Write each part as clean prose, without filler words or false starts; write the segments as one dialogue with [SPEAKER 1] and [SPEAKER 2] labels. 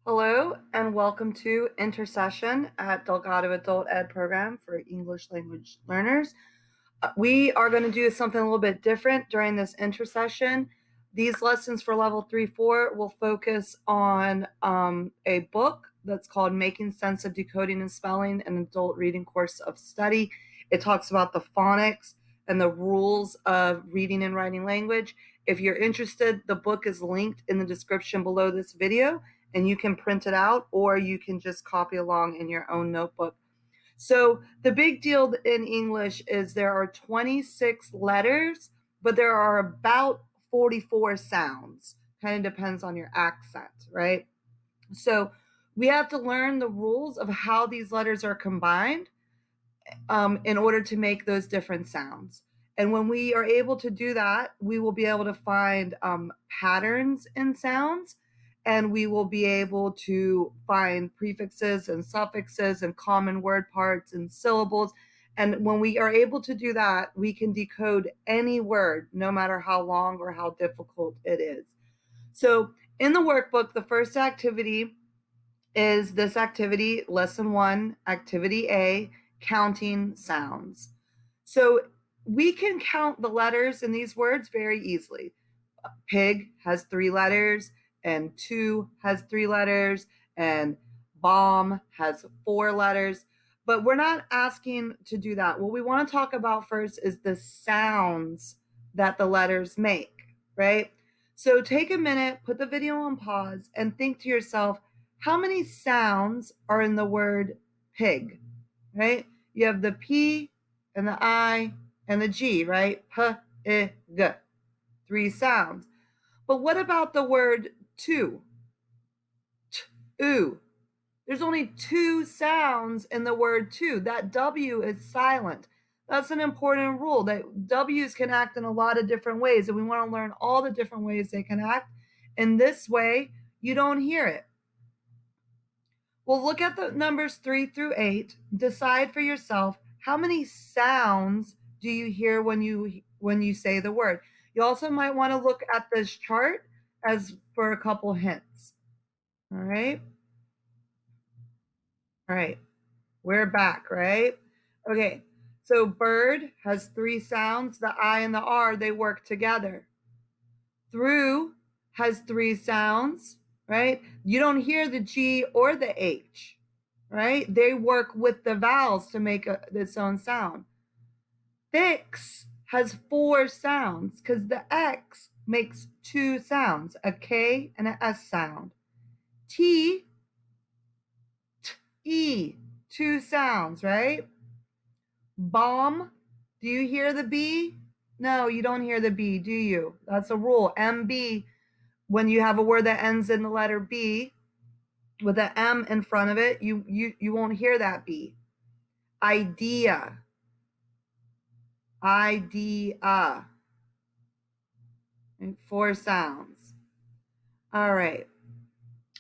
[SPEAKER 1] Hello and welcome to Intercession at Delgado Adult Ed Program for English Language Learners. We are going to do something a little bit different during this intercession. These lessons for level 3-4 will focus on a book that's called Making Sense of Decoding and Spelling, an adult reading course of study. It talks about the phonics and the rules of reading and writing language. If you're interested, the book is linked in the description below this video, and you can print it out or you can just copy along in your own notebook. So the big deal in English is there are 26 letters, but there are about 44 sounds. Kind of depends on your accent, right? So we have to learn the rules of how these letters are combined in order to make those different sounds. And when we are able to do that, we will be able to find patterns in sounds, and we will be able to find prefixes and suffixes and common word parts and syllables. And when we are able to do that, we can decode any word, no matter how long or how difficult it is. So in the workbook, the first activity is this activity, lesson 1, activity A, counting sounds. So we can count the letters in these words very easily. Pig has 3 letters, and to has 3 letters, and bomb has 4 letters. But we're not asking to do that. What we want to talk about first is the sounds that the letters make, right? So take a minute, put the video on pause, and think to yourself, how many sounds are in the word pig, right? You have the P and the I and the G, right? P, I, G. 3 sounds. But what about the word to? T, oo. There's only 2 sounds in the word to. That W is silent. That's an important rule, that W's can act in a lot of different ways, and we want to learn all the different ways they can act. In this way, you don't hear it. Well, look at the numbers 3 through 8. Decide for yourself, how many sounds do you hear when you say the word? You also might want to look at this chart as for a couple hints. All right. All right. We're back, right? Okay. So bird has 3 sounds. The I and the R, they work together. Through has 3 sounds, right? You don't hear the G or the H, right? They work with the vowels to make its own sound. Fix has 4 sounds because the X makes 2 sounds, a K and an S sound. T, E, 2 sounds, right? Bomb, do you hear the B? No, you don't hear the B, do you? That's a rule. MB, when you have a word that ends in the letter B with an M in front of it, you won't hear that B. Idea. Idea. 4 sounds. All right.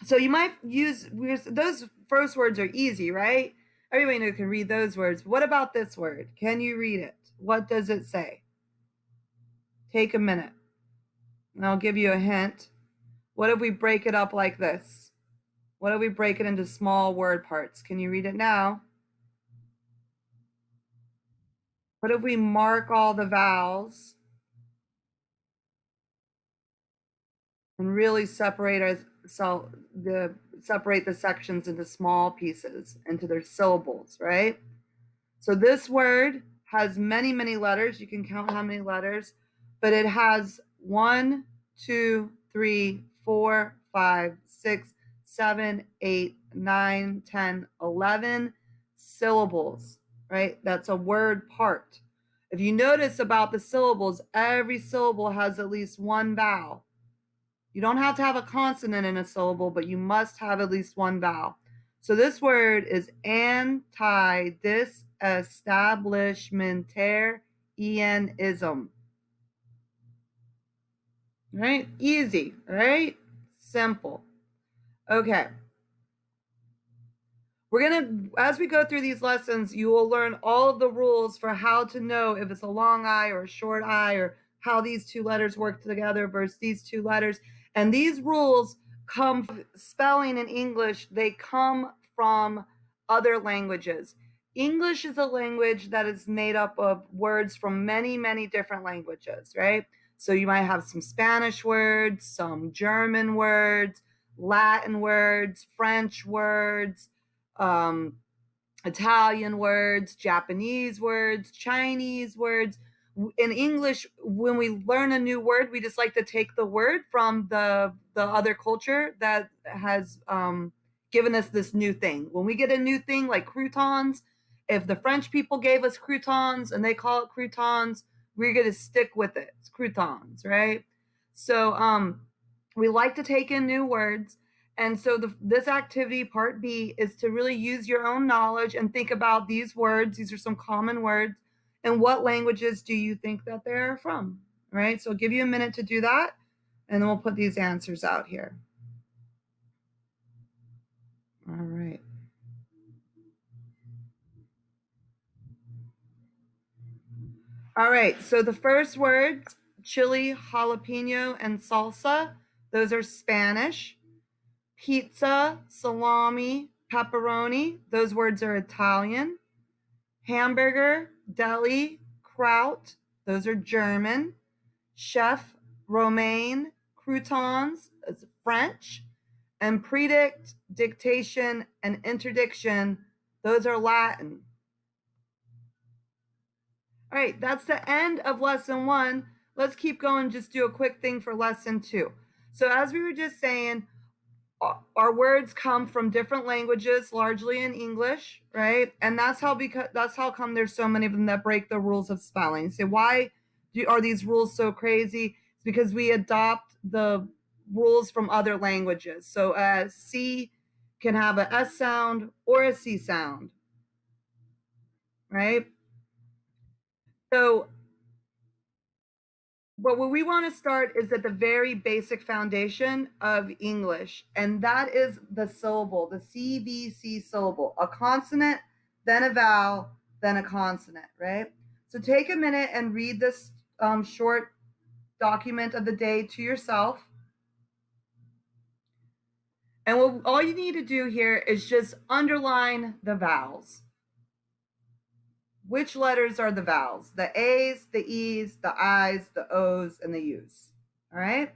[SPEAKER 1] So you might use, those first words are easy, right? Everybody can read those words. What about this word? Can you read it? What does it say? Take a minute, and I'll give you a hint. What if we break it up like this? What if we break it into small word parts? Can you read it now? What if we mark all the vowels and really separate the sections into small pieces, into their syllables, right? So this word has many, many letters. You can count how many letters, but it has 1, 2, 3, 4, 5, 6, 7, 8, 9, 10, 11 syllables, right? That's a word part. If you notice about the syllables, every syllable has at least 1 vowel. You don't have to have a consonant in a syllable, but you must have at least 1 vowel. So this word is anti-disestablishmentarianism. Right? Easy, right? Simple. Okay. We're going to, as we go through these lessons, you will learn all of the rules for how to know if it's a long I or a short I, or how these 2 letters work together versus these 2 letters. And these rules come spelling in English, they come from other languages. English is a language that is made up of words from many, many different languages, right? So you might have some Spanish words, some German words, Latin words, French words, um, Italian words, Japanese words, Chinese words. In English, when we learn a new word, we just like to take the word from the other culture that has given us this new thing. When we get a new thing like croutons, if the French people gave us croutons and they call it croutons, we're going to stick with it. It's croutons, right? So we like to take in new words. And so this activity, part B, is to really use your own knowledge and think about these words. These are some common words. And what languages do you think that they're from? Right? So I'll give you a minute to do that. And then we'll put these answers out here. All right. All right. So the first words, chili, jalapeno, and salsa, those are Spanish. Pizza, salami, pepperoni, those words are Italian. Hamburger, deli, kraut, those are German. Chef, romaine, croutons, is French. And predict, dictation, and interdiction, those are Latin. All right, that's the end of lesson 1. Let's keep going, just do a quick thing for lesson 2. So as we were just saying, our words come from different languages, largely in English, right? And that's how come there's so many of them that break the rules of spelling. So why are these rules so crazy? It's because we adopt the rules from other languages. So C can have a S sound or a C sound, right? So but what we want to start is at the very basic foundation of English, and that is the syllable, the CVC syllable, a consonant, then a vowel, then a consonant, right? So take a minute and read this short document of the day to yourself. And all you need to do here is just underline the vowels. Which letters are the vowels? The A's, the E's, the I's, the O's, and the U's. All right?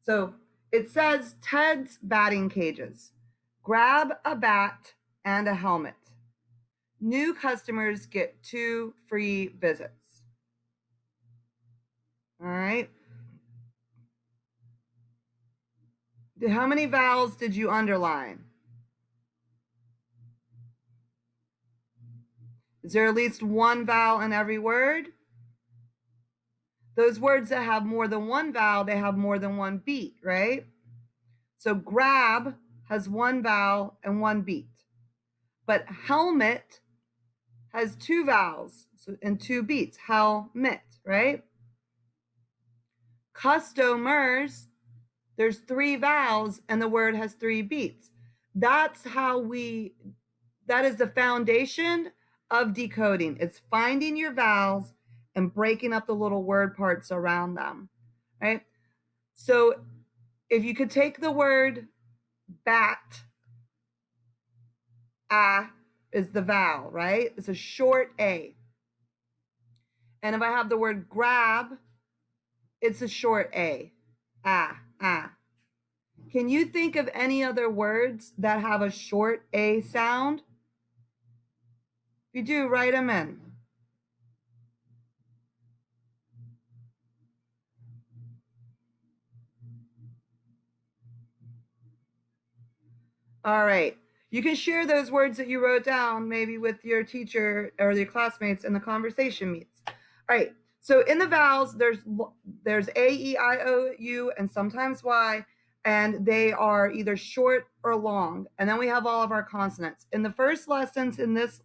[SPEAKER 1] So it says Ted's batting cages. Grab a bat and a helmet. New customers get 2 free visits. All right. How many vowels did you underline? Is there at least one vowel in every word? Those words that have more than one vowel, they have more than one beat, right? So grab has one vowel and one beat. But helmet has 2 vowels and 2 beats. Helmet, right? Customers, there's 3 vowels and the word has 3 beats. That is the foundation of decoding. It's finding your vowels and breaking up the little word parts around them, right? So if you could take the word bat, is the vowel, right? It's a short A. And if I have the word grab, it's a short A. Can you think of any other words that have a short A sound? If you do, write them in. All right. You can share those words that you wrote down maybe with your teacher or your classmates in the conversation meets. All right. So in the vowels, there's A, E, I, O, U, and sometimes Y, and they are either short or long. And then we have all of our consonants. In the first lessons in this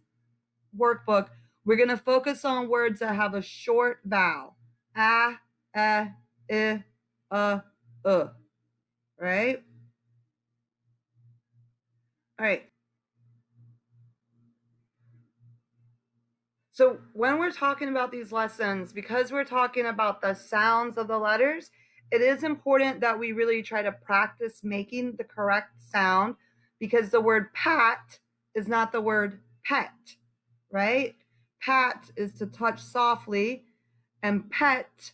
[SPEAKER 1] workbook, we're going to focus on words that have a short vowel. A, I, right? All right. So when we're talking about these lessons, because we're talking about the sounds of the letters, it is important that we really try to practice making the correct sound, because the word pat is not the word pet, right? Pat is to touch softly, and pet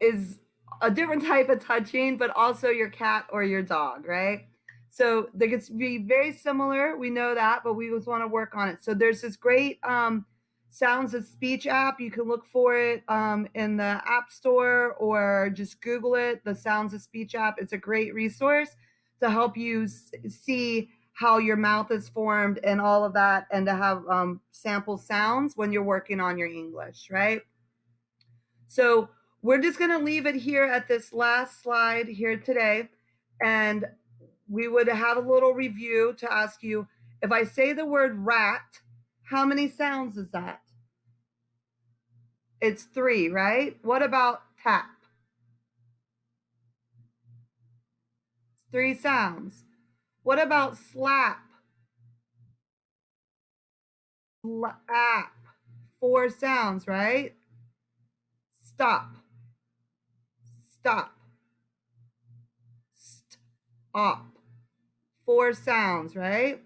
[SPEAKER 1] is a different type of touching, but also your cat or your dog, right? So they could be very similar. We know that, but we just want to work on it. So there's this great sounds of speech app. You can look for it in the App Store, or just Google it, the Sounds of Speech app. It's a great resource to help you see how your mouth is formed and all of that, and to have sample sounds when you're working on your English, right? So we're just going to leave it here at this last slide here today. And we would have a little review to ask you, if I say the word rat, how many sounds is that? It's 3, right? What about tap? It's 3 sounds. What about slap? Slap. 4 sounds, right? Stop. Stop. Stop. 4 sounds, right?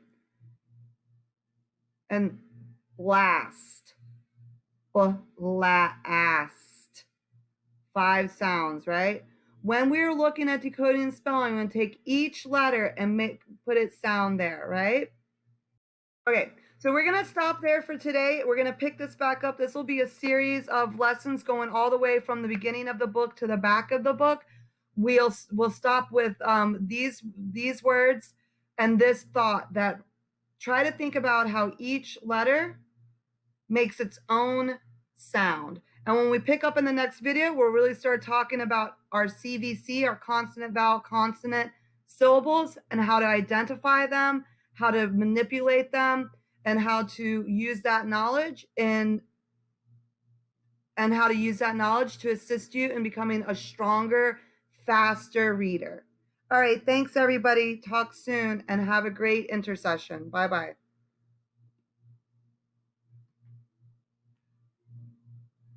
[SPEAKER 1] And last. Last. 5 sounds, right? When we're looking at decoding and spelling, I'm going to take each letter and put its sound there, right? Okay, so we're going to stop there for today. We're going to pick this back up. This will be a series of lessons going all the way from the beginning of the book to the back of the book. We'll stop with these words and this thought, that try to think about how each letter makes its own sound. And when we pick up in the next video, we'll really start talking about our CVC, our consonant, vowel, consonant syllables, and how to identify them, how to manipulate them, and how to use that knowledge and how to use that knowledge to assist you in becoming a stronger, faster reader. All right, thanks everybody. Talk soon and have a great intersession. Bye-bye.